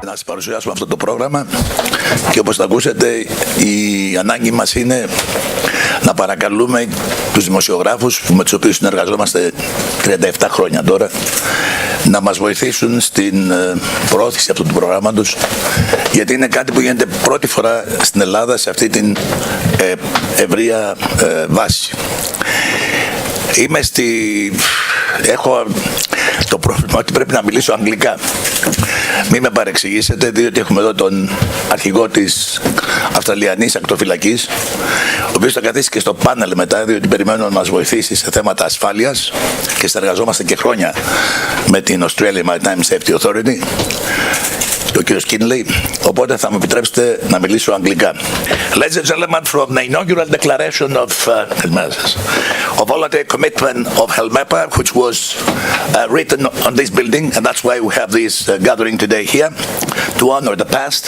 Να σας παρουσιάσουμε αυτό το πρόγραμμα και όπως θα ακούσετε η ανάγκη μας είναι να παρακαλούμε τους δημοσιογράφους με τους οποίους συνεργαζόμαστε 37 χρόνια τώρα να μας βοηθήσουν στην προώθηση αυτού του προγράμματος, γιατί είναι κάτι που γίνεται πρώτη φορά στην Ελλάδα σε αυτή την ευρεία βάση. Έχω το πρόβλημα ότι πρέπει να μιλήσω αγγλικά. Μην με παρεξηγήσετε, διότι έχουμε εδώ τον αρχηγό της Αυστραλιανής Ακτοφυλακής, ο οποίος θα καθίσει και στο πάνελ μετά, διότι περιμένω να μας βοηθήσει σε θέματα ασφάλειας και συνεργαζόμαστε και χρόνια με την Australian Maritime Safety Authority, ο κύριος Κίνλεϊ, οπότε θα μου επιτρέψετε να μιλήσω αγγλικά. Ladies and gentlemen, from the inaugural declaration of voluntary commitment of HELMEPA, which was written on this building, and that's why we have this gathering today here, to honor the past,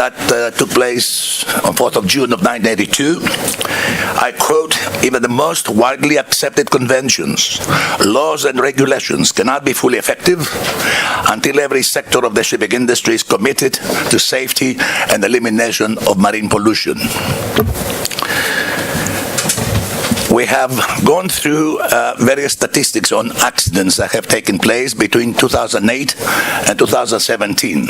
that took place on 4th of June of 1982. I quote, "Even the most widely accepted conventions, laws and regulations cannot be fully effective until every sector of the shipping industry is committed to safety and elimination of marine pollution." We have gone through various statistics on accidents that have taken place between 2008 and 2017.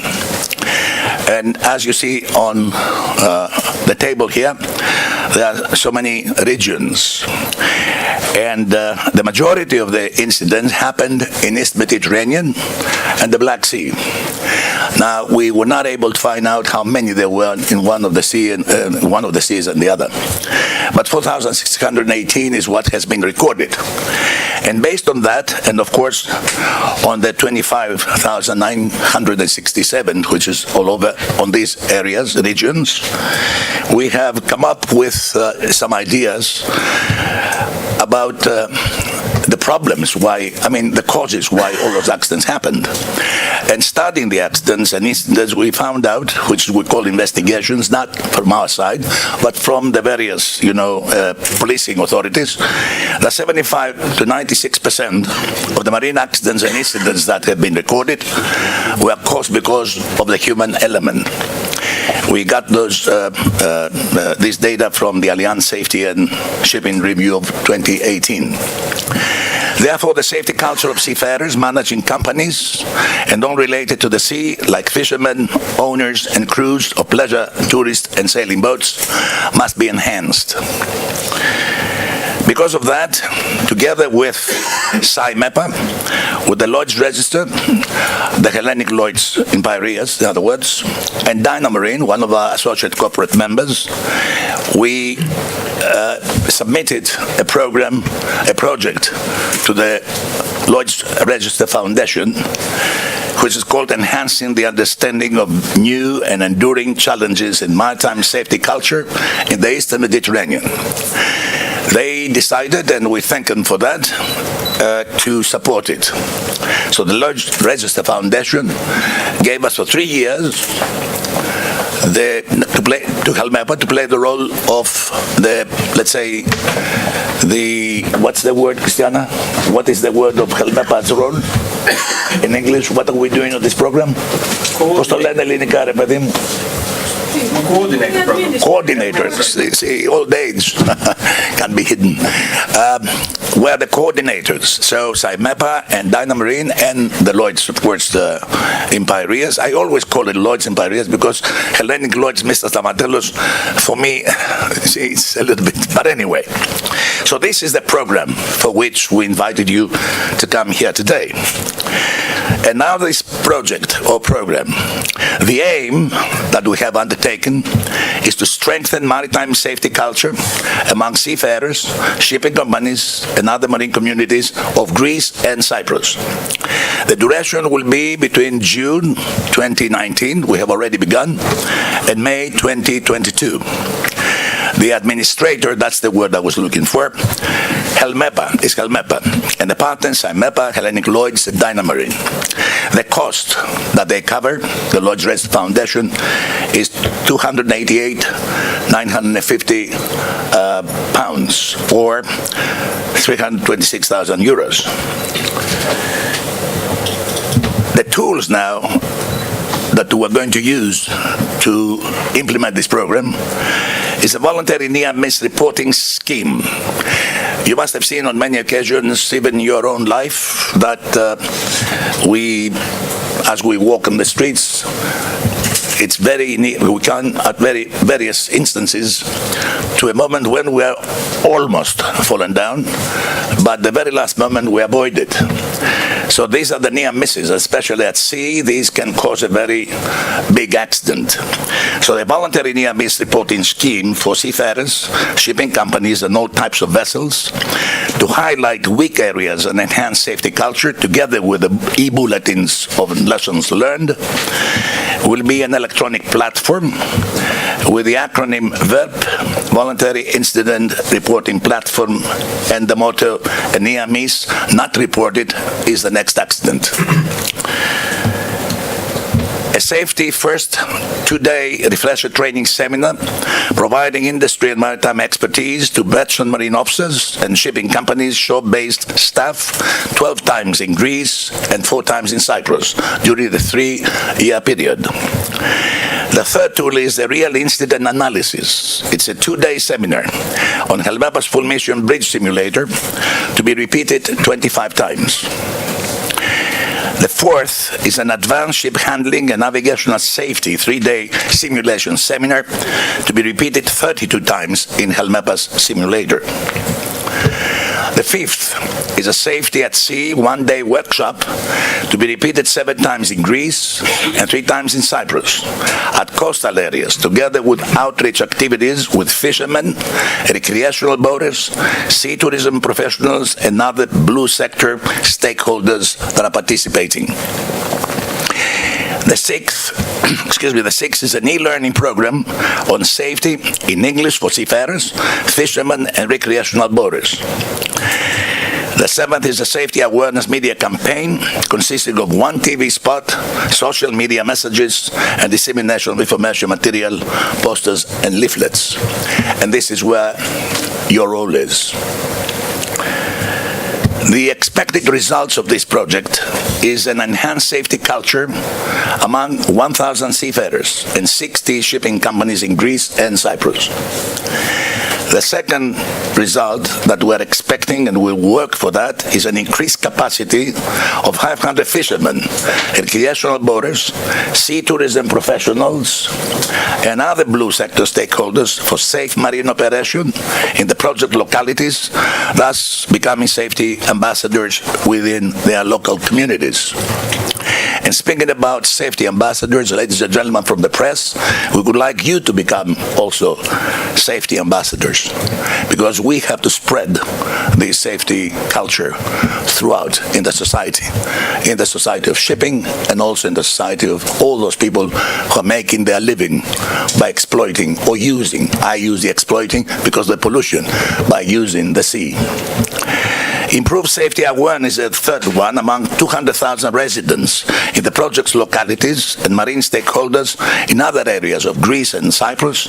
And as you see on the table here, there are so many regions. And the majority of the incidents happened in East Mediterranean and the Black Sea. Now, we were not able to find out how many there were in one of the seas and the other. But 4,618 is what has been recorded. And based on that, and of course on the 25,967, which is all over on these areas, regions, we have come up with some ideas about the problems, the causes why all those accidents happened. And studying the accidents and incidents, we found out, which we call investigations, not from our side, but from the various, policing authorities, that 75 to 96% of the marine accidents and incidents that have been recorded were caused because of the human element. We got this data from the Alliance Safety and Shipping Review of 2018. Therefore, the safety culture of seafarers managing companies and unrelated to the sea, like fishermen, owners and crews of pleasure, tourist and sailing boats, must be enhanced. Because of that, together with CYMEPA, with the Lloyd's Register, the Hellenic Lloyd in Piraeus, in other words, and Dynamarine, one of our associate corporate members, we submitted a project to the Lloyd's Register Foundation, which is called Enhancing the Understanding of New and Enduring Challenges in Maritime Safety Culture in the Eastern Mediterranean. They decided, and we thank them for that, to support it. So the Lloyd's Register Foundation gave us for 3 years to HELMEPA to play the role of what's the word, Christiana? What is the word of HELMEPA's role in English? What are we doing on this program? Πώς το λένε ελληνικά, ρε παιδί μου? Coordinators. See, old age can be hidden. We're the coordinators. So CYMEPA and Dynamarine and the Lloyd's, of course, in Piraeus. I always call it Lloyd's in Piraeus because Hellenic Lloyd's, Mr. Stamatelos, for me, it's a little bit. But anyway, so this is the program for which we invited you to come here today. And now this project or program, the aim that we have undertaken is to strengthen maritime safety culture among seafarers, shipping companies, and other marine communities of Greece and Cyprus. The duration will be between June 2019, we have already begun, and May 2022. The administrator, that's the word I was looking for, HELMEPA is HELMEPA, and the partners CYMEPA, Hellenic Lloyd, and Dynamarine. The cost that they cover, the Lloyd's Rest Foundation, is £288,950 pounds, or 326,000 euros. The tools now that we're going to use to implement this program is a voluntary near-miss reporting scheme. You must have seen on many occasions, even in your own life, that as we walk on the streets, we can, at various instances, to a moment when we are almost fallen down, but the very last moment we avoid it. So these are the near misses, especially at sea. These can cause a very big accident. So the voluntary near miss reporting scheme for seafarers, shipping companies, and all types of vessels to highlight weak areas and enhance safety culture, together with the e-bulletins of lessons learned, will be an electronic platform with the acronym VERP, Voluntary Incident Reporting Platform, and the motto, a near miss not reported is the next accident. A safety first 2-day refresher training seminar providing industry and maritime expertise to veteran marine officers and shipping companies, shore-based staff 12 times in Greece and 4 times in Cyprus during the 3-year period. The third tool is the real incident analysis. It's a 2-day seminar on HELMEPA's full mission bridge simulator to be repeated 25 times. The fourth is an advanced ship handling and navigational safety 3-day simulation seminar to be repeated 32 times in HELMEPA's simulator. The fifth is a safety at sea 1-day workshop to be repeated 7 times in Greece and 3 times in Cyprus at coastal areas, together with outreach activities with fishermen, recreational boaters, sea tourism professionals, and other blue sector stakeholders that are participating. The sixth is an e-learning program on safety in English for seafarers, fishermen, and recreational boaters. The seventh is a safety awareness media campaign consisting of 1 TV spot, social media messages, and dissemination of information material, posters, and leaflets. And this is where your role is. The expected results of this project is an enhanced safety culture among 1,000 seafarers and 60 shipping companies in Greece and Cyprus. The second result that we're expecting, and we'll work for that, is an increased capacity of 500 fishermen, recreational boaters, sea tourism professionals, and other blue sector stakeholders for safe marine operation in the project localities, thus becoming safety ambassadors within their local communities. And speaking about safety ambassadors, ladies and gentlemen from the press, we would like you to become also safety ambassadors, because we have to spread this safety culture throughout in the society of shipping, and also in the society of all those people who are making their living by exploiting or using, I use the exploiting because of the pollution, by using the sea. Improved safety awareness is the third one among 200,000 residents in the project's localities and marine stakeholders in other areas of Greece and Cyprus,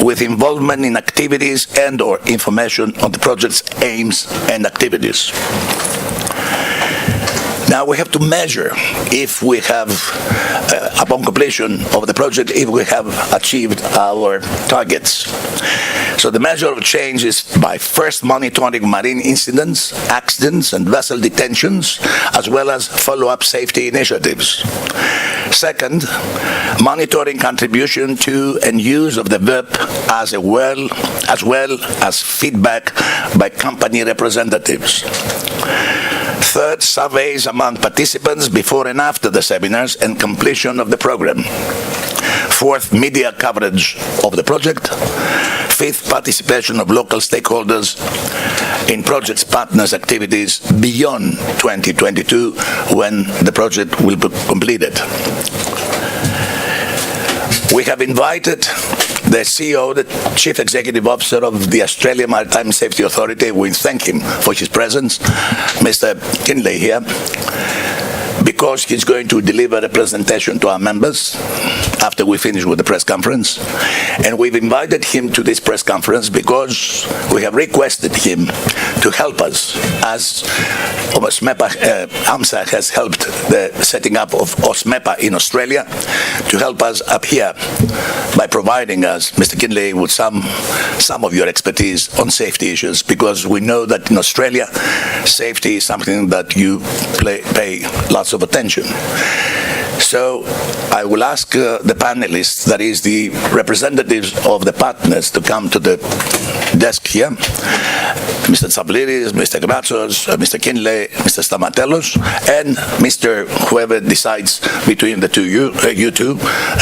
with involvement in activities and or information on the project's aims and activities. Now we have to measure if we have, upon completion of the project, if we have achieved our targets. So the measure of change is by first monitoring marine incidents, accidents, and vessel detentions, as well as follow-up safety initiatives. Second, monitoring contribution to and use of the VERP as well as feedback by company representatives. Third, surveys among participants before and after the seminars and completion of the program. Fourth, media coverage of the project. Fifth, participation of local stakeholders in project's partners' activities beyond 2022, when the project will be completed. We have invited the CEO, the Chief Executive Officer of the Australian Maritime Safety Authority. We thank him for his presence, Mr. Kinley here, because he's going to deliver a presentation to our members after we finish with the press conference. And we've invited him to this press conference because we have requested him to help us, as AMSA has helped the setting up of OSMEPA in Australia, to help us up here by providing us, Mr. Kinley, with some of your expertise on safety issues, because we know that in Australia, safety is something that you pay lots of attention. So I will ask the panelists, that is the representatives of the partners, to come to the desk here. Mr. Tsabliris, Mr. Gratsos, Mr. Kinley, Mr. Stamatelos, and Mr. whoever decides between the two, you two,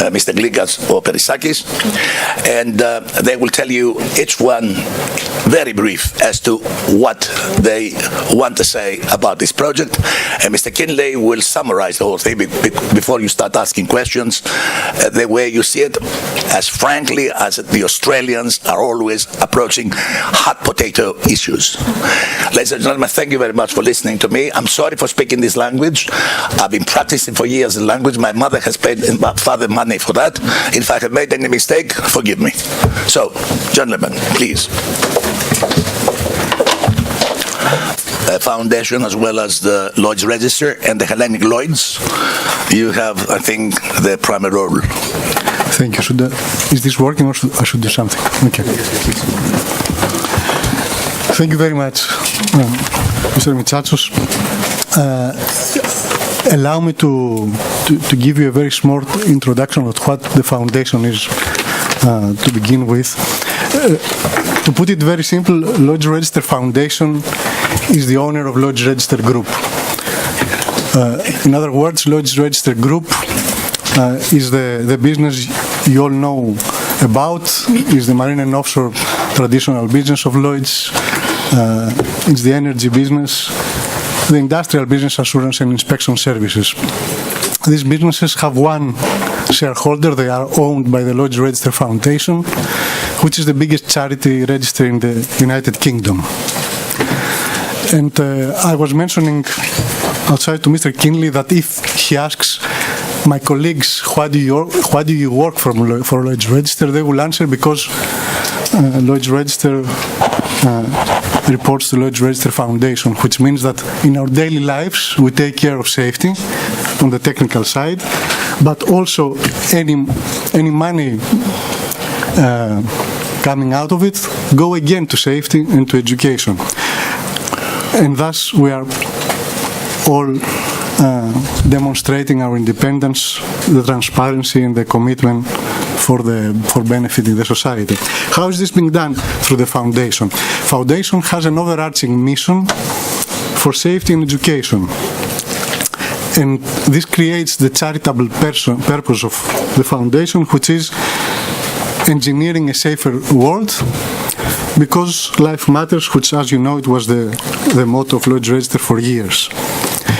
Mr. Glikas or Perisakis. And they will tell you each one very brief as to what they want to say about this project. And Mr. Kinley will summarize the whole thing before you start asking questions, the way you see it, as frankly as the Australians are always approaching hot potato issues. Ladies and gentlemen, thank you very much for listening to me. I'm sorry for speaking this language. I've been practicing for years the language. My mother has paid my father money for that. If I have made any mistake, forgive me. So, gentlemen, please. Foundation, as well as the Lloyd's Register and the Hellenic Lloyds, you have, I think, the primary role. Thank you. Is this working, or I should do something? Okay. Thank you very much, Mr. Mitsatsos. Allow me to give you a very small introduction of what the foundation is to begin with. To put it very simple, Lloyd's Register Foundation is the owner of Lloyd's Register Group. In other words, Lloyd's Register Group is the business you all know about, is the marine and offshore traditional business of Lloyd's, it's the energy business, the industrial business, assurance and inspection services. These businesses have one shareholder. They are owned by the Lloyd's Register Foundation, which is the biggest charity register in the United Kingdom. And I was mentioning outside to Mr. Kinley that if he asks my colleagues, why do you work for Lloyd's Register, they will answer because Lloyd's Register reports to Lloyd's Register Foundation, which means that in our daily lives we take care of safety on the technical side, but also any money coming out of it go again to safety and to education. And thus we are all demonstrating our independence, the transparency and the commitment for benefiting the society. How is this being done? Through the foundation. Foundation has an overarching mission for safety and education. And this creates the charitable purpose of the foundation, which is engineering a safer world, because life matters, which, as you know, it was the motto of Lloyd's Register for years.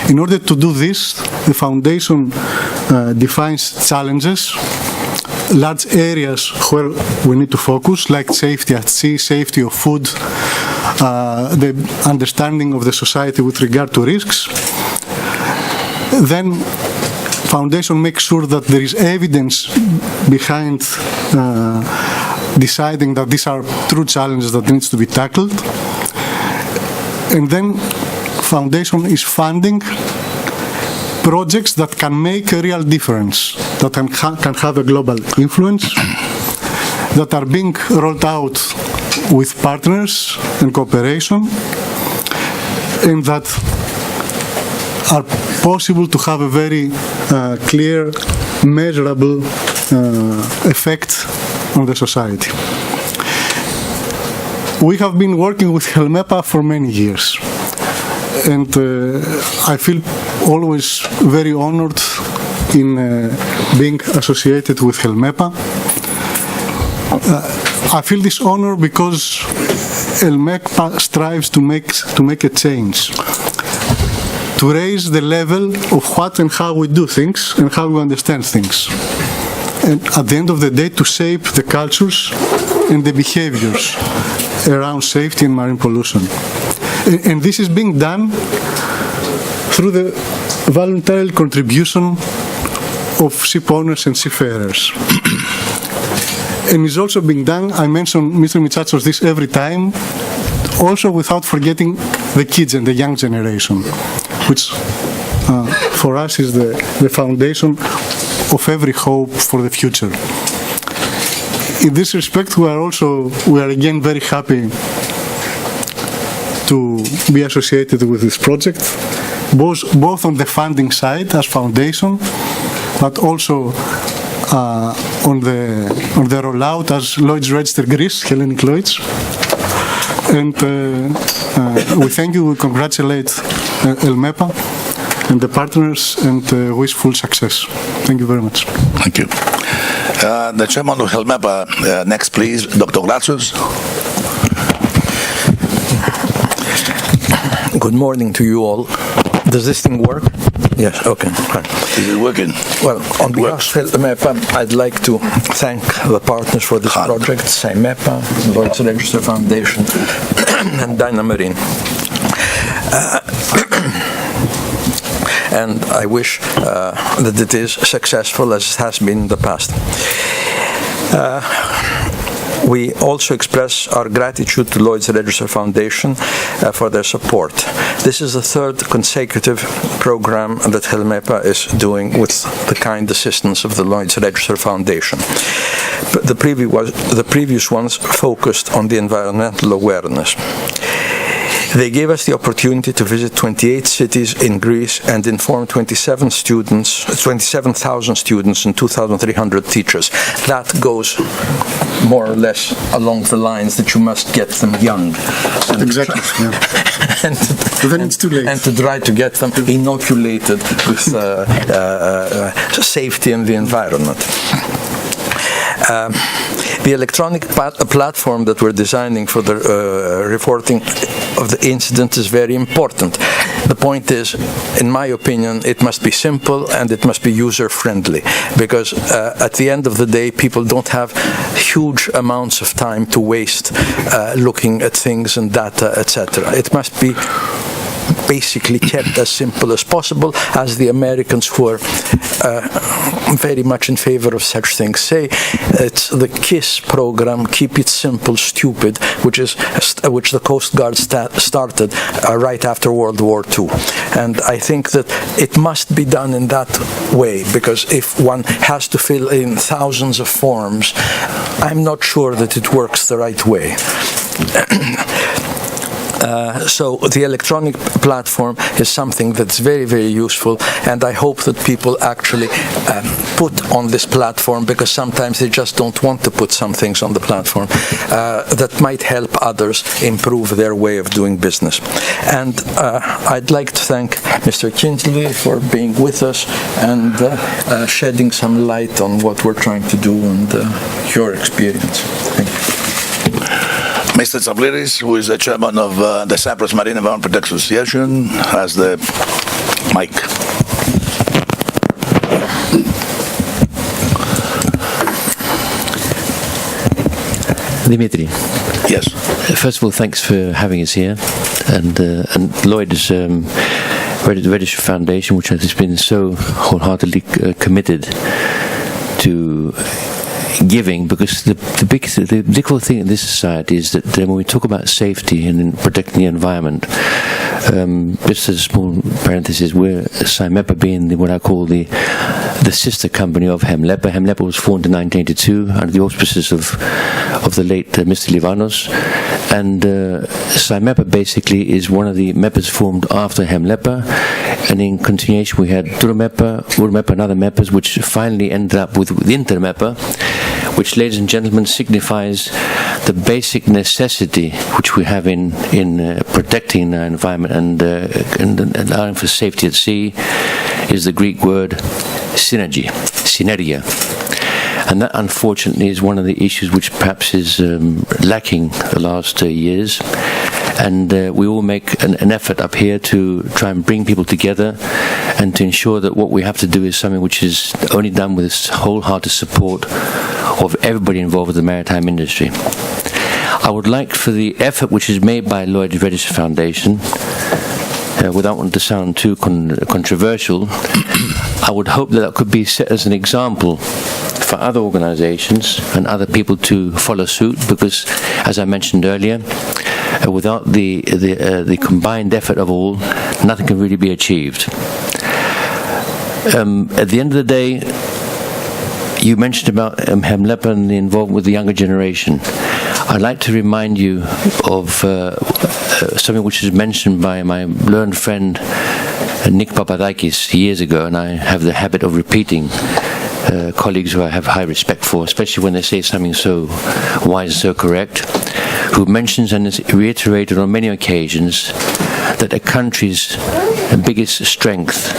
In order to do this, the foundation defines challenges, large areas where we need to focus, like safety at sea, safety of food, the understanding of the society with regard to risks. Then foundation makes sure that there is evidence behind deciding that these are true challenges that needs to be tackled. And then foundation is funding projects that can make a real difference, that can have a global influence, that are being rolled out with partners and cooperation, and that are possible to have a very clear, measurable effect on the society. We have been working with HELMEPA for many years, and I feel always very honored in being associated with HELMEPA. I feel this honor because HELMEPA strives to make a change, to raise the level of what and how we do things and how we understand things. and at the end of the day to shape the cultures and the behaviors around safety and marine pollution. And this is being done through the voluntary contribution of ship owners and seafarers. And is also being done, I mention Mr. Mitsatsos this every time, also without forgetting the kids and the young generation, which for us is the foundation of every hope for the future. In this respect, we are again very happy to be associated with this project, both on the funding side as foundation, but also on the rollout as Lloyd's Register Greece, Hellenic Lloyd. And we thank you, we congratulate HELMEPA and the partners and wish full success. Thank you very much. Thank you. The chairman of HELMEPA, next please, Dr. Gratsos. Good morning to you all. Does this thing work? Yes, okay. Is it working? Well, on behalf of HELMEPA, I'd like to thank the partners for this project, CYMEPA, Lloyd's Register Foundation, and Dynamarine. And I wish that it is successful as it has been in the past. We also express our gratitude to Lloyd's Register Foundation for their support. This is the third consecutive program that HELMEPA is doing with the kind assistance of the Lloyd's Register Foundation. But the previous ones focused on the environmental awareness. They gave us the opportunity to visit 28 cities in Greece and inform 27,000 students and 2,300 teachers. That goes more or less along the lines that you must get them young. And exactly. and then it's too late. And to try to get them inoculated with safety and the environment. The electronic platform that we're designing for the reporting of the incident is very important. The point is, in my opinion, it must be simple and it must be user-friendly, because at the end of the day, people don't have huge amounts of time to waste looking at things and data, etc. It must be basically kept as simple as possible, as the Americans, who are very much in favor of such things, say. It's the KISS program, Keep It Simple, Stupid, which the Coast Guard started right after World War II. And I think that it must be done in that way, because if one has to fill in thousands of forms, I'm not sure that it works the right way. So the electronic platform is something that's very, very useful, and I hope that people actually put on this platform, because sometimes they just don't want to put some things on the platform that might help others improve their way of doing business. And I'd like to thank Mr. Kinsley for being with us and shedding some light on what we're trying to do and your experience. Thank you. Mr. Tsavliris, who is the chairman of the Cyprus Marine Environment Protection Association, has the mic. Dimitri. Yes. First of all, thanks for having us here, and Lloyd's Register Foundation, which has been so wholeheartedly committed to giving, because the difficult thing in this society is that when we talk about safety and in protecting the environment, just as a small parenthesis, we're CYMEPA being what I call the sister company of HELMEPA. HELMEPA was formed in 1982 under the auspices of the late Mr. Livanos, and CYMEPA basically is one of the MEPAs formed after HELMEPA, and in continuation we had DURMEPA, URMEPA and other MEPAs, which finally ended up with INTERMEPA, which, ladies and gentlemen, signifies the basic necessity which we have in protecting our environment and allowing for safety at sea is the Greek word synergia. And that, unfortunately, is one of the issues which perhaps is lacking the last years. and we all make an effort up here to try and bring people together and to ensure that what we have to do is something which is only done with this wholehearted support of everybody involved with the maritime industry. I would like for the effort which is made by Lloyd's Register Foundation, without wanting to sound too controversial, I would hope that could be set as an example for other organizations and other people to follow suit, because, as I mentioned earlier, without the combined effort of all, nothing can really be achieved. At the end of the day, you mentioned about HELMEPA and the involvement with the younger generation. I'd like to remind you of something which was mentioned by my learned friend Nick Papadakis years ago, and I have the habit of repeating colleagues who I have high respect for, especially when they say something so wise and so correct, who mentions and has reiterated on many occasions that a country's biggest strength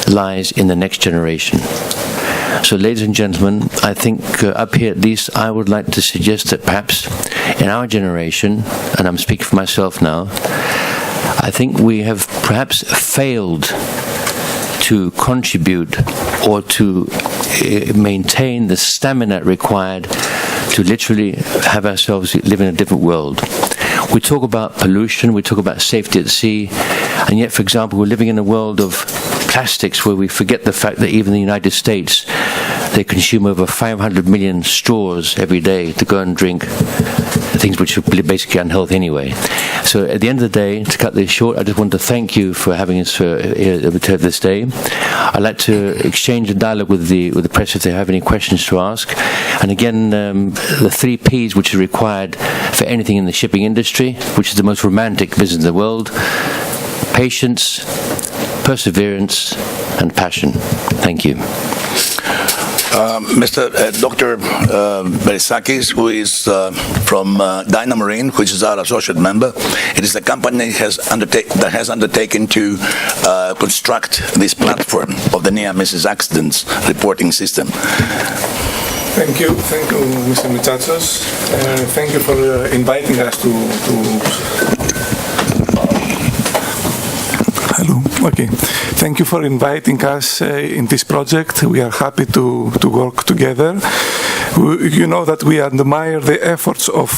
lies in the next generation. So, ladies and gentlemen, I think up here at least I would like to suggest that perhaps in our generation, and I'm speaking for myself now, I think we have perhaps failed to contribute or to maintain the stamina required to literally have ourselves live in a different world. We talk about pollution, we talk about safety at sea, and yet, for example, we're living in a world of plastics where we forget the fact that even in the United States they consume over 500 million straws every day to go and drink things which are basically unhealthy anyway. So at the end of the day, to cut this short, I just want to thank you for having us here this day. I'd like to exchange a dialogue with the press if they have any questions to ask. And again, the 3 Ps which are required for anything in the shipping industry, which is the most romantic business in the world: patience, perseverance, and passion. Thank you. Dr. Berisakis, who is from Dynamarine, which is our associate member. It is the company that has undertaken to construct this platform of the near misses accidents reporting system. Thank you, Mr. Mitsatsos. Thank you for inviting us to Hello. Okay. Thank you for inviting us in this project. We are happy to work together. You know that we admire the efforts of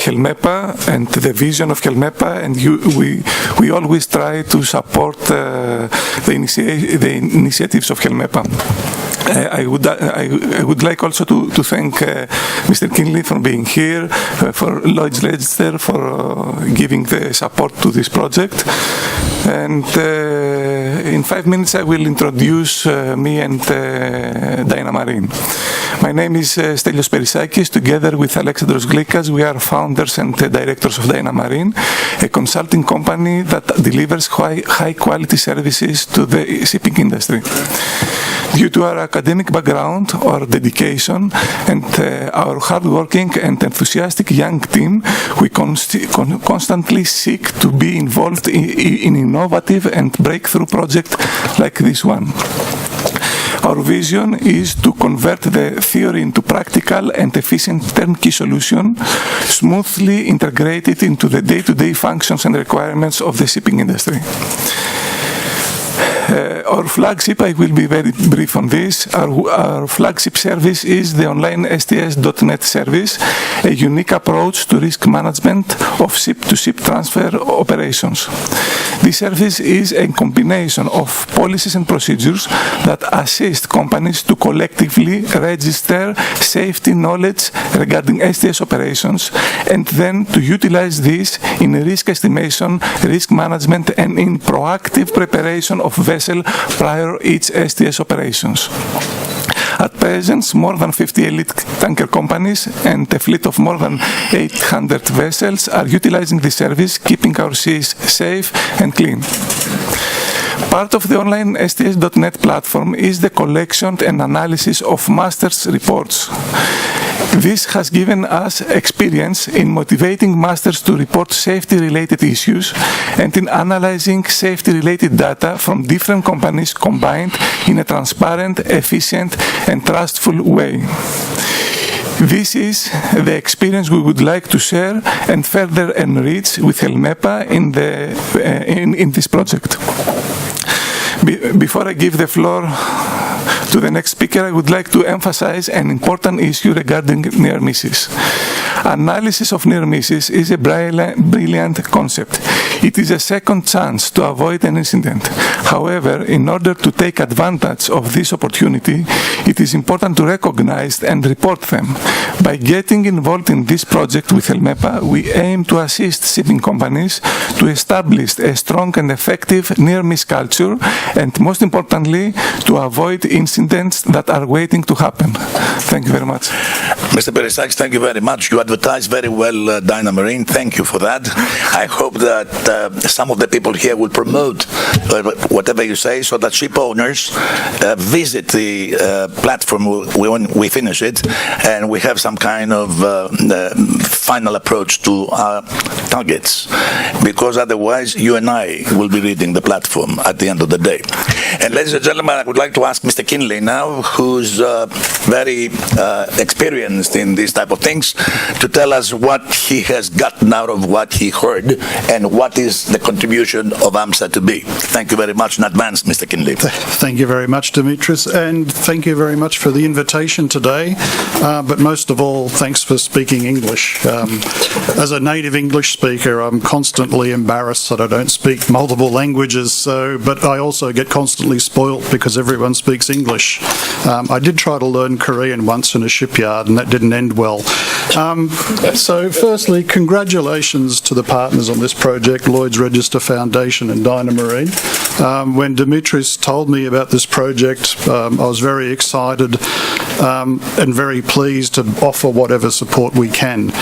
HELMEPA and the vision of HELMEPA, and we always try to support the initiatives of HELMEPA. I would like also to thank Mr. Kinley for being here, for Lloyd's Register for giving the support to this project. And in 5 minutes I will introduce me and Dynamarine. My name is Stelios Perisakis. Together with Alexandros Glikas, we are founders and directors of Dynamarine, a consulting company that delivers high quality services to the shipping industry. Due to our academic background, our dedication, and our hardworking and enthusiastic young team, we constantly seek to be involved in innovative and breakthrough projects like this one. Our vision is to convert the theory into practical and efficient turnkey solution, smoothly integrated into the day-to-day functions and requirements of the shipping industry. Our flagship, I will be very brief on this, our flagship service is the online STS.net service, a unique approach to risk management of ship-to-ship transfer operations. This service is a combination of policies and procedures that assist companies to collectively register safety knowledge regarding STS operations and then to utilize this in risk estimation, risk management, and in proactive preparation of vessel prior each STS operations. At present, more than 50 elite tanker companies and a fleet of more than 800 vessels are utilizing this service, keeping our seas safe and clean. Part of the online STS.net platform is the collection and analysis of masters' reports. This has given us experience in motivating masters to report safety-related issues and in analyzing safety-related data from different companies combined in a transparent, efficient, and trustful way. This is the experience we would like to share and further enrich with HELMEPA in this project. Before I give the floor to the next speaker, I would like to emphasize an important issue regarding near misses. Analysis of near misses is a brilliant concept. It is a second chance to avoid an incident. However, in order to take advantage of this opportunity, it is important to recognize and report them. By getting involved in this project with HELMEPA, we aim to assist shipping companies to establish a strong and effective near-miss culture, and most importantly, to avoid incidents that are waiting to happen. Thank you very much. Mr. Peristakis, thank you very much. You advertised very well Dyna Marine. Thank you for that. I hope that some of the people here will promote whatever you say so that ship owners visit the platform when we finish it and we have some kind of final approach to our targets, because otherwise you and I will be reading the platform at the end of the day. And ladies and gentlemen, I would like to ask Mr. Kinley now, who's very experienced in these type of things, to tell us what he has gotten out of what he heard and what is the contribution of AMSA to be. Thank you very much in advance, Mr. Kinley. Thank you very much, Dimitris, and thank you very much for the invitation today, but most of all, thanks for speaking English. As a native English speaker, I'm constantly embarrassed that I don't speak multiple languages, but I also get constantly spoilt because everyone speaks English. I did try to learn Korean once in a shipyard, and that didn't end well. So firstly, congratulations to the partners on this project, Lloyd's Register Foundation and Dyna Marine. When Dimitris told me about this project, I was very excited and very pleased to offer whatever support we can.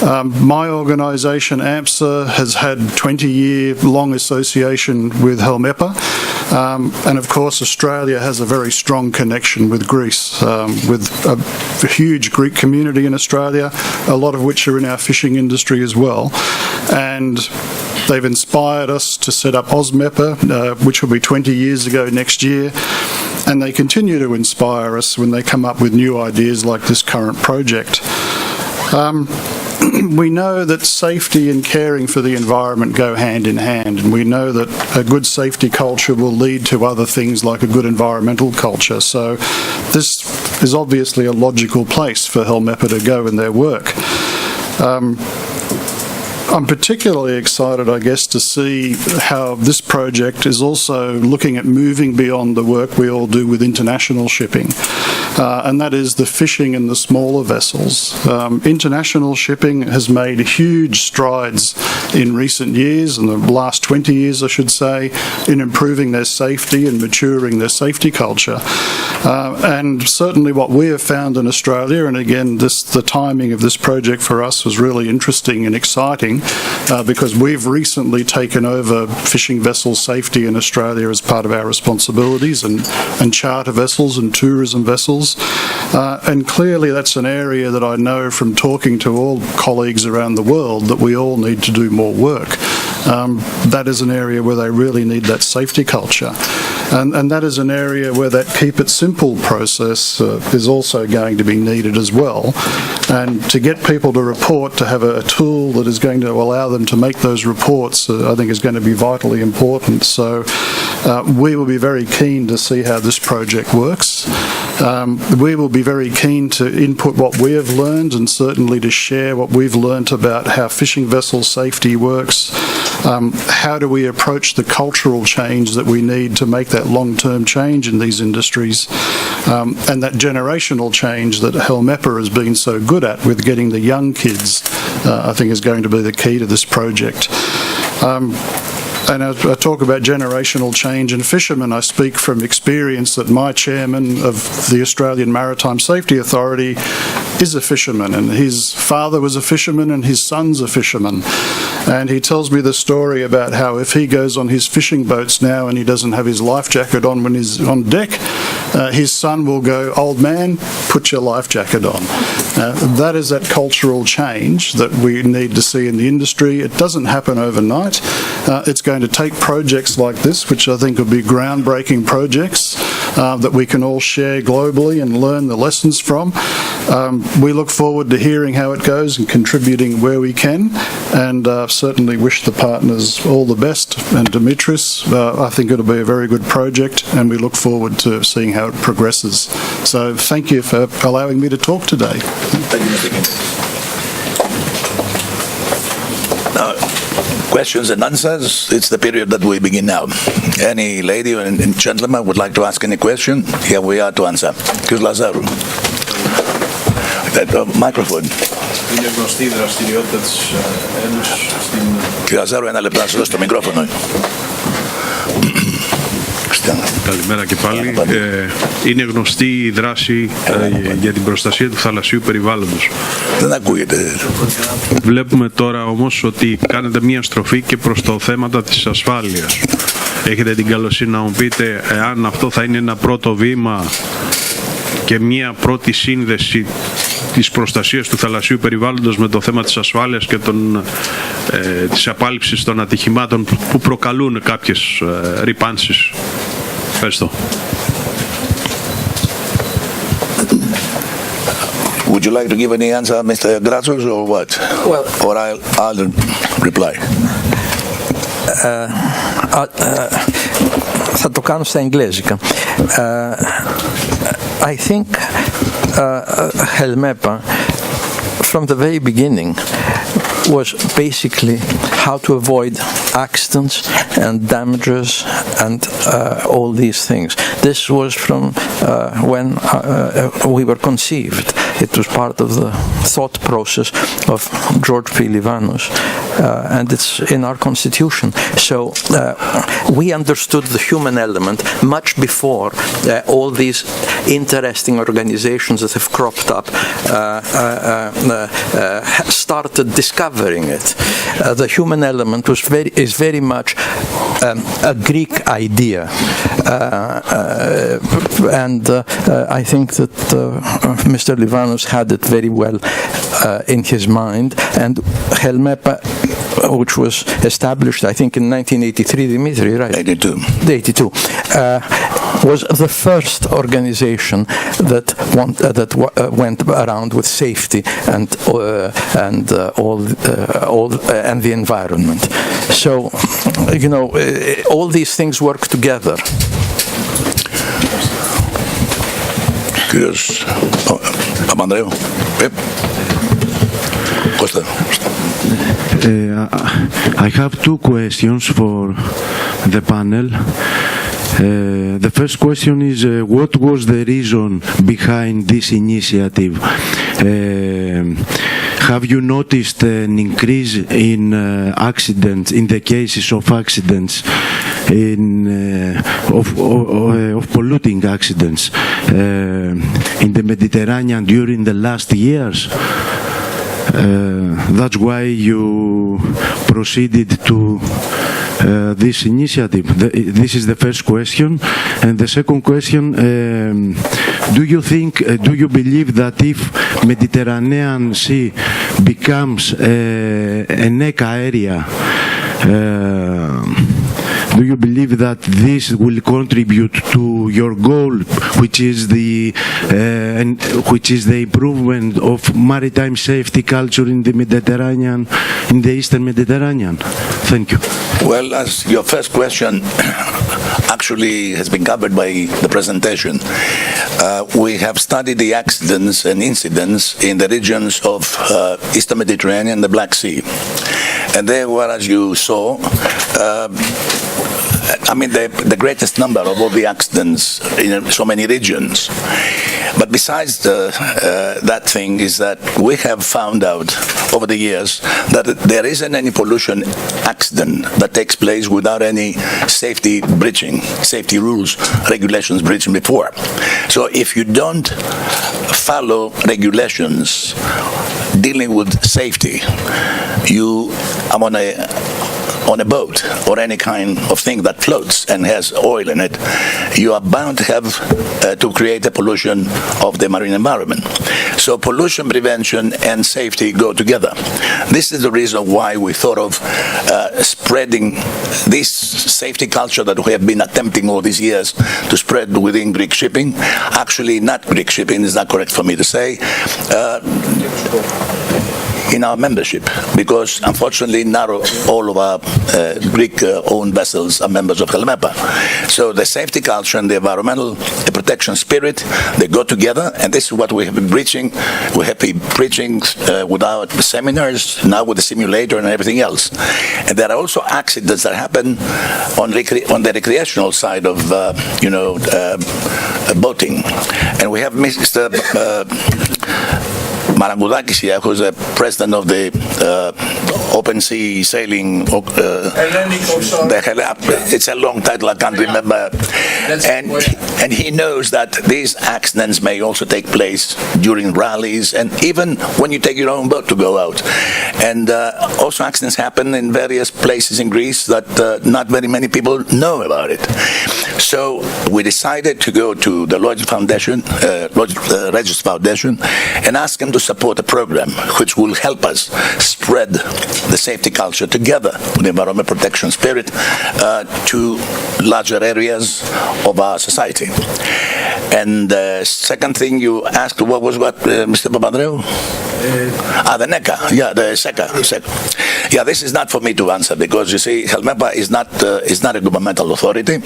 My organisation, AMSA, has had 20-year-long association with HELMEPA, and of course Australia has a very strong connection with Greece, with a huge Greek community in Australia, a lot of which are in our fishing industry as well. And they've inspired us to set up OSMEPA, which will be 20 years ago next year, and they continue to inspire us when they come up with new ideas like this current project. We know that safety and caring for the environment go hand in hand, and we know that a good safety culture will lead to other things like a good environmental culture. So this is obviously a logical place for HELMEPA to go in their work. I'm particularly excited, I guess, to see how this project is also looking at moving beyond the work we all do with international shipping, and that is the fishing and the smaller vessels. International shipping has made huge strides in recent years, in the last 20 years, I should say, in improving their safety and maturing their safety culture. And certainly what we have found in Australia, and again, the timing of this project for us was really interesting and exciting, because we've recently taken over fishing vessel safety in Australia as part of our responsibilities, and charter vessels and tourism vessels. And clearly that's an area that I know from talking to all colleagues around the world that we all need to do more work. That is an area where they really need that safety culture. And that is an area where that keep it simple process is also going to be needed as well. And to get people to report, to have a tool that is going to allow them to make those reports, I think is going to be vitally important. So we will be very keen to see how this project works. We will be very keen to input what we have learned, and certainly to share what we've learned about how fishing vessel safety works. How do we approach the cultural change that we need to make that long-term change in these industries, and that generational change that HELMEPA has been so good at with getting the young kids, I think is going to be the key to this project. And I talk about generational change in fishermen. I speak from experience that my chairman of the Australian Maritime Safety Authority is a fisherman, and his father was a fisherman and his son's a fisherman. And he tells me the story about how if he goes on his fishing boats now and he doesn't have his life jacket on when he's on deck, his son will go, "Old man, put your life jacket on." That is that cultural change that we need to see in the industry. It doesn't happen overnight. It's going to take projects like this, which I think will be groundbreaking projects, that we can all share globally and learn the lessons from. We look forward to hearing how it goes and contributing where we can, and certainly wish the partners all the best. And Dimitris, I think it'll be a very good project, and we look forward to seeing how it progresses. So thank you for allowing me to talk today. Thank you, Mr. King. Now, questions and answers, it's the period that we begin now. Any lady and gentleman would like to ask any question? Here we are to answer. Κύριος Λαζάρου. Microphone. Είναι γνωστή η δραστηριότητα της Ένωσης στην... Κύριε Λαζάρου, ένα λεπτό να σας δώσω το μικρόφωνο. Καλημέρα και πάλι. Είναι γνωστή η δράση για την προστασία του θαλασσίου περιβάλλοντος. Δεν ακούγεται. Βλέπουμε τώρα όμως ότι κάνετε μία στροφή και προς το θέματα της ασφάλειας. Έχετε την καλοσύνη να μου πείτε εάν αυτό θα είναι ένα πρώτο βήμα και μία πρώτη σύνδεση της προστασίας του θαλασσίου περιβάλλοντος με το θέμα της ασφάλειας και της απάλυψης των ατυχημάτων που προκαλούν κάποιες ρυπάνσεις. Ευχαριστώ. Would you like to give any answer, Mr. Grazos, or what? Well, or I'll reply. Θα το κάνω στα εγγλέζικα. I think HELMEPA, from the very beginning, was basically how to avoid accidents and damages and all these things. This was from when we were conceived. It was part of the thought process of George P. Livanos, and it's in our constitution. So we understood the human element much before all these interesting organizations that have cropped up started discovering it. The human element is very much a Greek idea, and I think that Mr. Livanos had it very well in his mind, and HELMEPA, which was established, I think, in 1983, Dimitri, right? 82. 82. Was the first organization that went around with safety and the environment. So, you know, all these things work together. Κύριος Παπανδρέου. Κώστα. I have two questions for the panel. The first question is what was the reason behind this initiative? Have you noticed an increase in accidents, in the cases of accidents, of polluting accidents in the Mediterranean during the last years? That's why you proceeded to this initiative. This is the first question. And the second question, do you believe that if Mediterranean Sea becomes an ECA area, do you believe that this will contribute to your goal, which is the improvement of maritime safety culture in the Mediterranean, in the Eastern Mediterranean? Thank you. Well, as your first question actually has been covered by the presentation, we have studied the accidents and incidents in the regions of Eastern Mediterranean and the Black Sea. And there were, as you saw, the greatest number of all the accidents in so many regions. But besides that thing is that we have found out over the years that there isn't any pollution accident that takes place without any safety breaching, safety rules, regulations breaching before. So if you don't follow regulations dealing with safety, I'm on a on a boat or any kind of thing that floats and has oil in it, you are bound to have to create a pollution of the marine environment. So pollution prevention and safety go together. This is the reason why we thought of spreading this safety culture that we have been attempting all these years to spread within Greek shipping. Actually, not Greek shipping, is not correct for me to say. In our membership, because unfortunately not all of our Greek-owned vessels are members of HELMEPA. So the safety culture and the environmental protection spirit, they go together, and this is what we have been preaching. We have been preaching with our seminars, now with the simulator and everything else. And there are also accidents that happen on the recreational side of, boating. And we have Mr. Marangudakis here, who's the president of the Open Sea Sailing. It's a long title, I can't remember. And he knows that these accidents may also take place during rallies and even when you take your own boat to go out. And also accidents happen in various places in Greece that not very many people know about it. So we decided to go to the Lloyd Foundation, Regis Foundation, and ask them to support a program which will help us spread the safety culture together with the environment protection spirit to larger areas of our society. And the second thing you asked, what was Mr. Papandreou? The NECA, the SECA. Yeah, this is not for me to answer because you see, HELMEPA is not a governmental authority.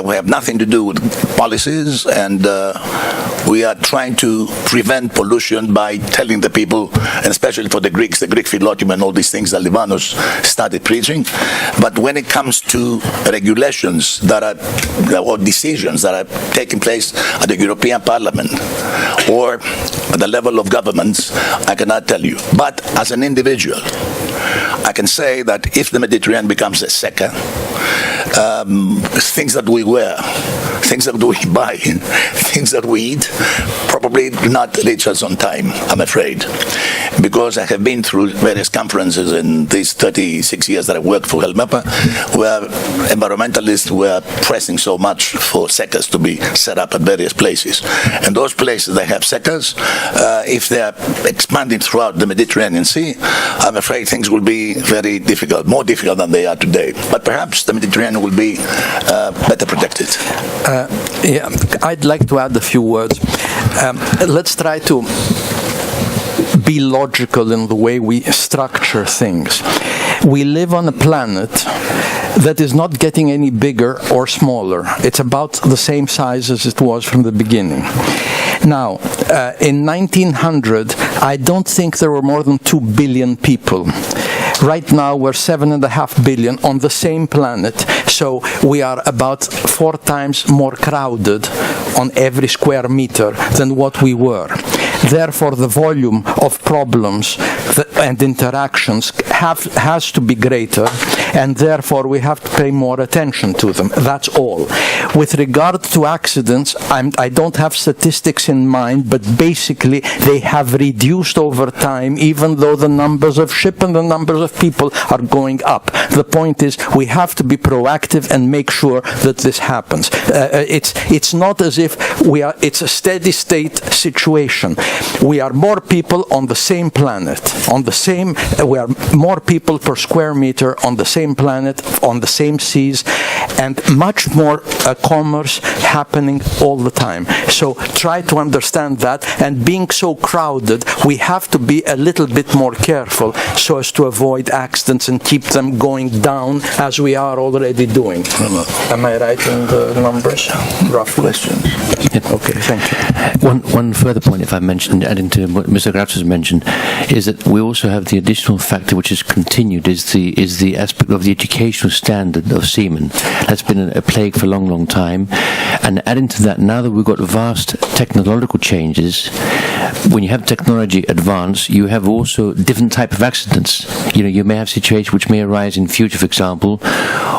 We have nothing to do with policies, and we are trying to prevent pollution by telling the people, and especially for the Greeks, the Greek philology and all these things that Livanos started preaching. But when it comes to regulations that are, or decisions that are taking place at the European Parliament or at the level of governments, I cannot tell you. But as an individual, I can say that if the Mediterranean becomes a SECA, things that we wear, things that we buy, things that we eat, probably not reach us on time, I'm afraid. Because I have been through various conferences in these 36 years that I worked for HELMEPA, where environmentalists were pressing so much for SECAs to be set up at various places. And those places that have SECAs, if they are expanding throughout the Mediterranean Sea, I'm afraid things will be very difficult, more difficult than they are today. But perhaps the Mediterranean will be better protected. I'd like to add a few words. Let's try to be logical in the way we structure things. We live on a planet that is not getting any bigger or smaller. It's about the same size as it was from the beginning. Now, in 1900, I don't think there were more than 2 billion people. Right now, we're 7.5 billion on the same planet, so we are about 4 times more crowded on every square meter than what we were. Therefore, the volume of problems and interactions has to be greater, and therefore we have to pay more attention to them. That's all. With regard to accidents, I don't have statistics in mind, but basically they have reduced over time, even though the numbers of ships and the numbers of people are going up. The point is we have to be proactive and make sure that this happens. It's not as if it's a steady state situation. We are more people on the same planet, we are more people per square meter on the same planet, on the same seas, and much more commerce happening all the time. So try to understand that, and being so crowded, we have to be a little bit more careful so as to avoid accidents and keep them going down as we are already doing. Am I right in the numbers? Rough questions. Okay, thank you. One further point, if I mentioned, adding to what Mr. Grouch has mentioned, is that we also have the additional factor which has continued, is the aspect of the educational standard of seamen. That's been a plague for a long, long time. And adding to that, now that we've got vast technological changes, when you have technology advance, you have also different type of accidents. You may have situations which may arise in future, for example,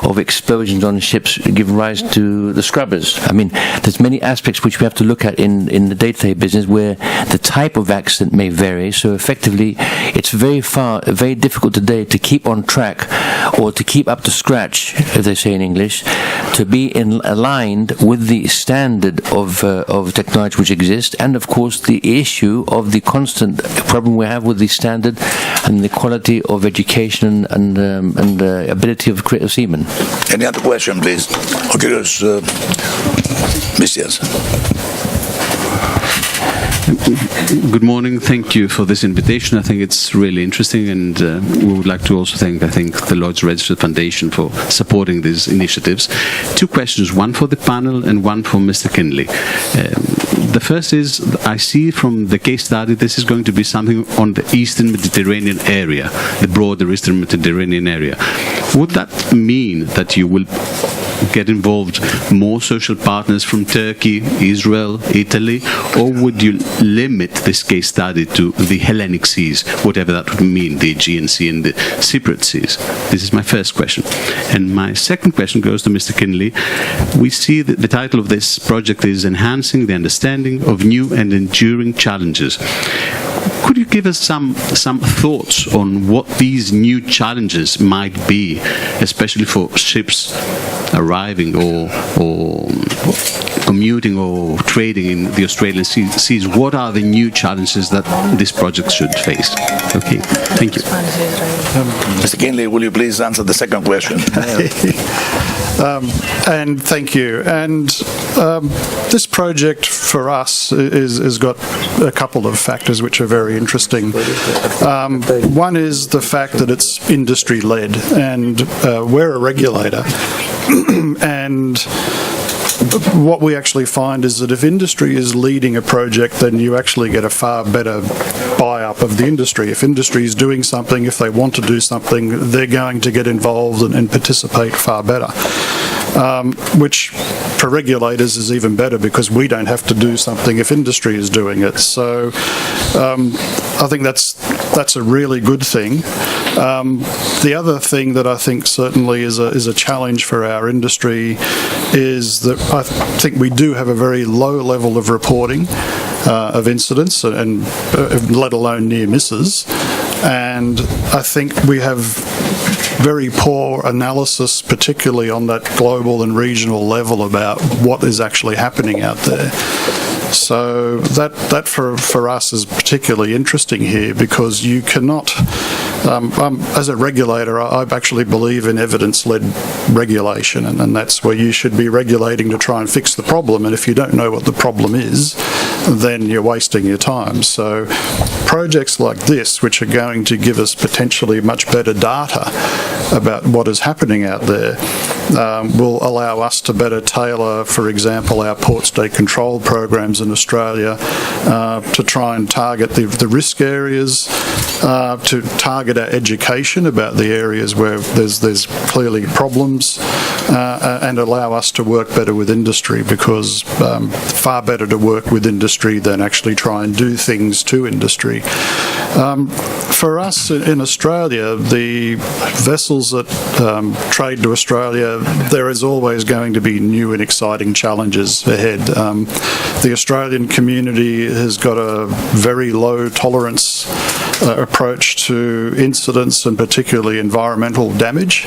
of explosions on ships giving rise to the scrubbers. I mean, there's many aspects which we have to look at in the day-to-day business where the type of accident may vary. So effectively, it's very difficult today to keep on track or to keep up to scratch, if they say in English, to be aligned with the standard of technology which exists, and of course the issue of the constant problem we have with the standard and the quality of education and ability of seamen. Any other question, please? Ο κύριος Μίσιας. Good morning. Thank you for this invitation. I think it's really interesting, and we would like to also thank, the Lloyd's Registered Foundation for supporting these initiatives. Two questions, one for the panel and one for Mr. Kinley. The first is, I see from the case study this is going to be something on the Eastern Mediterranean area, the broader Eastern Mediterranean area. Would that mean that you will get involved more social partners from Turkey, Israel, Italy, or would you limit this case study to the Hellenic seas, whatever that would mean, the Aegean Sea and the Cypriot seas? This is my first question. And my second question goes to Mr. Kinley. We see that the title of this project is Enhancing the Understanding of New and Enduring Challenges. Could you give us some thoughts on what these new challenges might be, especially for ships arriving or commuting or trading in the Australian seas? What are the new challenges that this project should face? Okay, thank you. Mr. Kinley, will you please answer the second question? And thank you. And this project for us is got a couple of factors which are very interesting. One is the fact that it's industry-led, and we're a regulator. And what we actually find is that if industry is leading a project, then you actually get a far better buy-up of the industry. If industry is doing something, if they want to do something, they're going to get involved and participate far better. Which for regulators is even better because we don't have to do something if industry is doing it. So I think that's a really good thing. The other thing that I think certainly is a challenge for our industry is that I think we do have a very low level of reporting of incidents and let alone near misses. And I think we have very poor analysis, particularly on that global and regional level, about what is actually happening out there. So that for us is particularly interesting here, because you cannot, as a regulator, I actually believe in evidence-led regulation, and that's where you should be regulating to try and fix the problem, and if you don't know what the problem is, then you're wasting your time. So projects like this, which are going to give us potentially much better data about what is happening out there, will allow us to better tailor, for example, our port state control programs in Australia to try and target the risk areas, to target our education about the areas where there's clearly problems, and allow us to work better with industry, because far better to work with industry than actually try and do things to industry. For us in Australia, the vessels that trade to Australia, there is always going to be new and exciting challenges ahead. The Australian community has got a very low tolerance approach to incidents, and particularly environmental damage.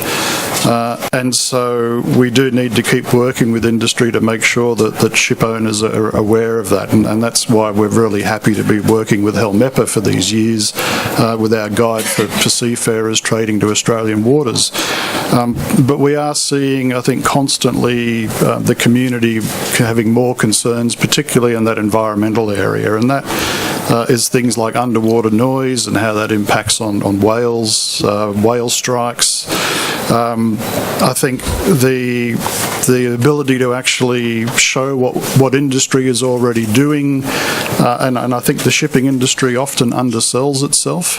And so we do need to keep working with industry to make sure that ship owners are aware of that. And that's why we're really happy to be working with HELMEPA for these years, with our guide for seafarers trading to Australian waters. But we are seeing, I think, constantly the community having more concerns, particularly in that environmental area. And that is things like underwater noise and how that impacts on whales, whale strikes. I think the ability to actually show what industry is already doing, and I think the shipping industry often undersells itself,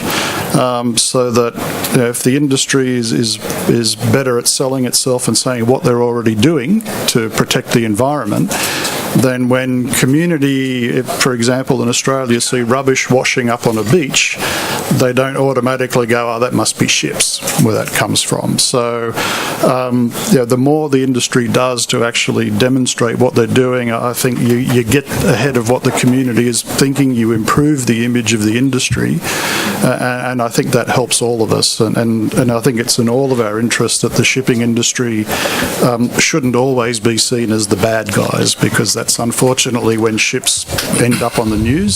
so that if the industry is better at selling itself and saying what they're already doing to protect the environment, then when community, for example in Australia, see rubbish washing up on a beach, they don't automatically go, oh, that must be ships, where that comes from. So the more the industry does to actually demonstrate what they're doing, I think you get ahead of what the community is thinking, you improve the image of the industry, and I think that helps all of us. And I think it's in all of our interest that the shipping industry shouldn't always be seen as the bad guys, because that's unfortunately when ships end up on the news.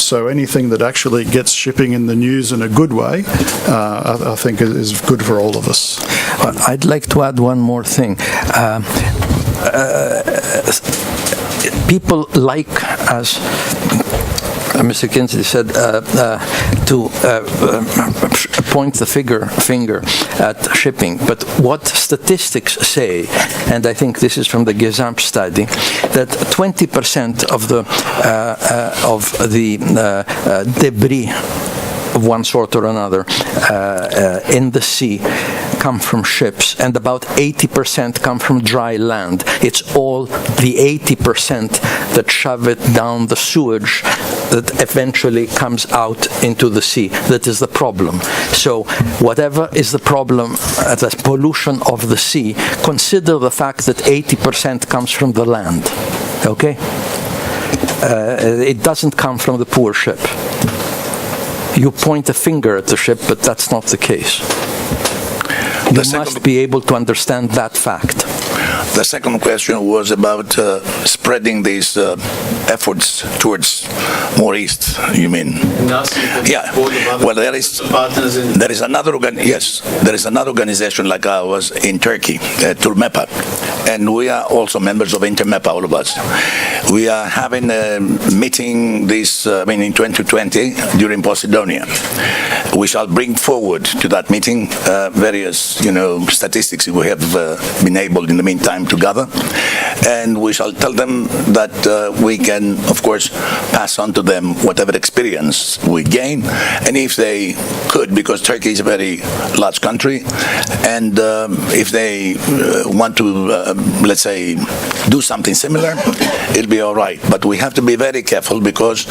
So anything that actually gets shipping in the news in a good way, I think is good for all of us. I'd like to add one more thing. People like, as Mr. Kinsley said, to point the finger at shipping. But what statistics say, and I think this is from the Gesamt study, that 20% of the debris of one sort or another in the sea come from ships, and about 80% come from dry land. It's all the 80% that shove it down the sewage that eventually comes out into the sea that is the problem. So whatever is the problem, the pollution of the sea, consider the fact that 80% comes from the land. Okay? It doesn't come from the poor ship. You point a finger at the ship, but that's not the case. You must be able to understand that fact. The second question was about spreading these efforts towards more east, you mean? Yeah. Well, there is another organization like ours in Turkey, HELMEPA, and we are also members of INTERMEPA, all of us. We are having a meeting in 2020 during Posidonia. We shall bring forward to that meeting various, statistics we have been able in the meantime to gather, and we shall tell them that we can, of course, pass on to them whatever experience we gain, and if they could, because Turkey is a very large country, and if they want to, let's say, do something similar, it'll be all right. But we have to be very careful, because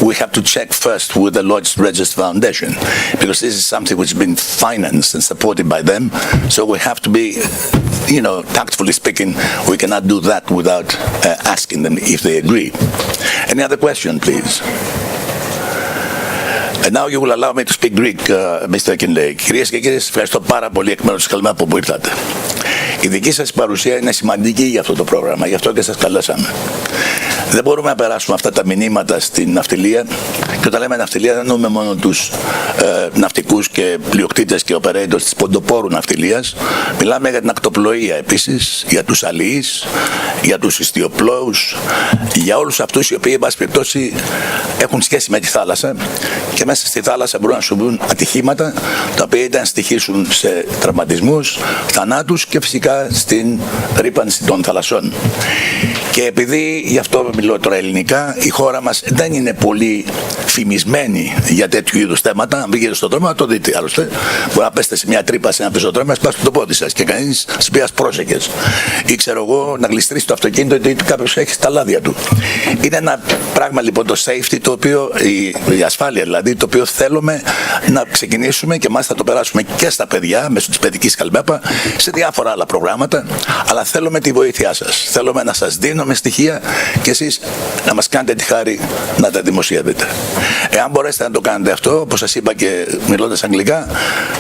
we have to check first with the Lloyd's Register Foundation, because this is something which has been financed and supported by them. So we have to be, tactfully speaking, we cannot do that without asking them if they agree. Any other question, please? And now you will allow me to speak Greek, Mr. Kinley. Κυρίες και κύριοι, σας ευχαριστώ πάρα πολύ εκ μέρους της HELMEPA που ήρθατε. Η δική σας παρουσία είναι σημαντική για αυτό το πρόγραμμα, γι' αυτό και σας καλέσαμε. Δεν μπορούμε να περάσουμε αυτά τα μηνύματα στην ναυτιλία, και όταν λέμε ναυτιλία δεν εννοούμε μόνο τους ναυτικούς και πλειοκτήτες και operators της ποντοπόρου ναυτιλίας. Μιλάμε για την ακτοπλοεία επίσης, για τους αλιείς, για τους ιστιοπλόους, για όλους αυτούς οι οποίοι, εν πάση περιπτώσει, έχουν σχέση με τη θάλασσα, και μέσα στη θάλασσα μπορούν να συμβούν ατυχήματα τα οποία είτε να στοιχήσουν σε τραυματισμούς, θανάτους και φυσικά στην ρύπανση των θαλασσών. Και επειδή, γι' αυτό μιλώ τώρα ελληνικά, η χώρα μας δεν είναι πολύ φημισμένη για τέτοιου είδους θέματα. Αν βγείτε στον δρόμο, να το δείτε. Άλλωστε, μπορεί να πέσετε σε μια τρύπα σε ένα πεζοδρόμιο, να σπάσετε το πόδι σας και κανείς σας πει πρόσεχες. Ή ξέρω εγώ, να γλιστρήσει το αυτοκίνητο γιατί κάποιος έχει στα λάδια του. Είναι ένα πράγμα λοιπόν το safety, το οποίο, η ασφάλεια δηλαδή, το οποίο θέλουμε να ξεκινήσουμε, και μάλιστα το περάσουμε και στα παιδιά μέσω της παιδικής HELMEPA, σε διάφορα άλλα προγράμματα. Αλλά θέλουμε τη βοήθειά σας. Θέλουμε να σας δίνουμε στοιχεία και εσείς να μας κάνετε τη χάρη να τα δημοσιεύετε. Εάν μπορέσετε να το κάνετε αυτό, όπως σας είπα και μιλώντας αγγλικά,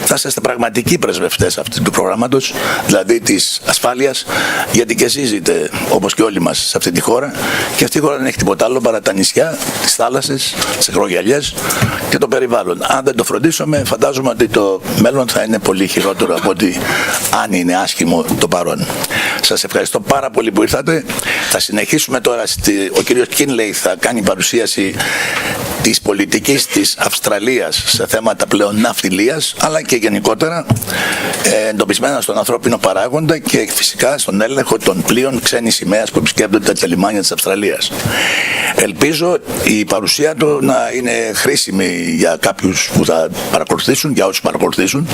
θα είστε πραγματικοί πρεσβευτές αυτού του προγράμματος, δηλαδή της ασφάλειας, γιατί και εσείς ζείτε όπως και όλοι μας σε αυτή τη χώρα, και αυτή η χώρα δεν έχει τίποτα άλλο παρά τα νησιά, τις θάλασσες, τις ακρογιαλιές και το περιβάλλον. Αν δεν το φροντίσουμε, φαντάζομαι ότι το μέλλον θα είναι πολύ χειρότερο από ότι αν είναι άσχημο το παρόν. Σας ευχαριστώ πάρα πολύ που ήρθατε. Θα συνεχίσουμε τώρα. Ο κύριος Κίνλεϊ θα κάνει παρουσίαση της πολιτικής της Αυστραλίας σε θέματα πλέον ναυτιλίας, αλλά και γενικότερα εντοπισμένα στον ανθρώπινο παράγοντα και φυσικά στον έλεγχο των πλοίων ξένης σημαίας που επισκέπτονται τα λιμάνια της Αυστραλίας. Ελπίζω η παρουσία του να είναι χρήσιμη για κάποιους που θα παρακολουθήσουν, για όσους παρακολουθήσουν,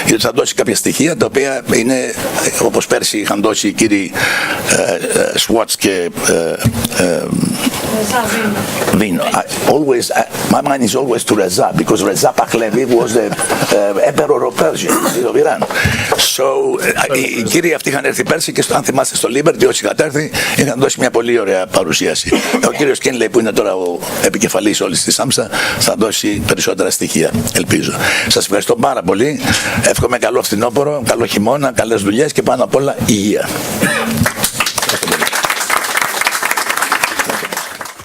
γιατί θα δώσει κάποια στοιχεία τα οποία είναι, όπως πέρσι είχαν δώσει οι κύριοι Σουάτς και Βίνο. Always my mind is always to Reza, because Reza Pahlavi was the emperor of Persia, of Iran. So, οι κύριοι αυτοί είχαν έρθει πέρσι και αν θυμάστε στο Liberty, όσοι είχαν έρθει, είχαν δώσει μια πολύ ωραία παρουσίαση. Ο κύριος Κίνλεϊ, που είναι τώρα ο επικεφαλής όλης της άμσα, θα δώσει περισσότερα στοιχεία, ελπίζω. Σας ευχαριστώ πάρα πολύ. Εύχομαι καλό φθινόπωρο, καλό χειμώνα, καλές δουλειές και πάνω απ' όλα υγεία.